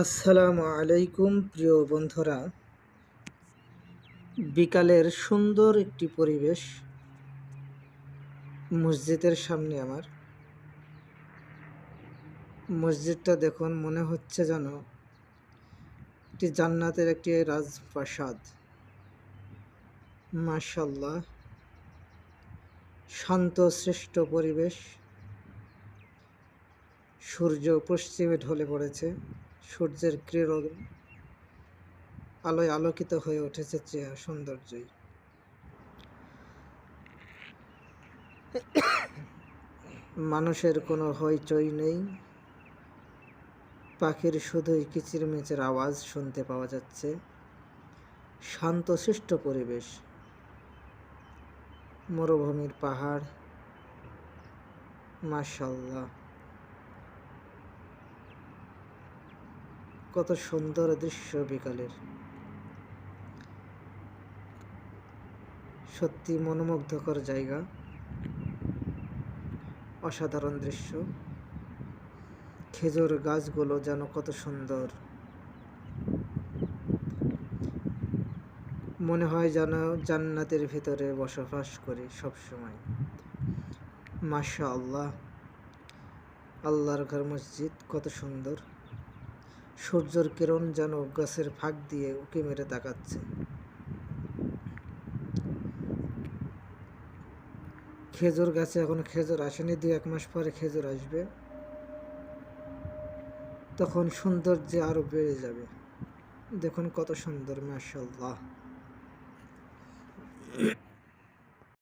আসসালামু আলাইকুম প্রিয় বন্ধুরা। বিকালের সুন্দর একটি পরিবেশ মসজিদের সামনে আমার। মসজিদটা দেখুন, মনে হচ্ছে যেন একটি জান্নাতের একটি রাজপ্রাসাদ। মাশাআল্লাহ, শান্ত সৃষ্ট পরিবেশ। সূর্য পশ্চিমে ঢলে পড়েছে, সূর্যের কিরণ আলোয় আলোকিত হয়ে উঠেছে চেহারা সৌন্দর্যই। মানুষের কোনো হইচই নেই, পাখির শুধুই কিচিরমিচির আওয়াজ শুনতে পাওয়া যাচ্ছে। শান্তশিষ্ট পরিবেশ, মরুভূমির পাহাড়। মাশাআল্লাহ, কত সুন্দর দৃশ্য বিকালের। সত্যি মনোমুগ্ধকর জায়গা, অসাধারণ দৃশ্য। খেজুর গাছগুলো যেন কত সুন্দর, মনে হয় যেন জান্নাতের ভিতরে বসবাস করি সবসময়। মাশাআল্লাহ, আল্লাহর ঘর মসজিদ কত সুন্দর। সূর্যের কিরণ যেন গাছের ফাঁক দিয়ে উঁকি মেরে তাকাচ্ছে। খেজুর গাছে এখন খেজুর আসেনি, 2-1 মাস পরে খেজুর আসবে, তখন সৌন্দর্য আরো বেড়ে যাবে। দেখুন কত সুন্দর, মাশাআল্লাহ।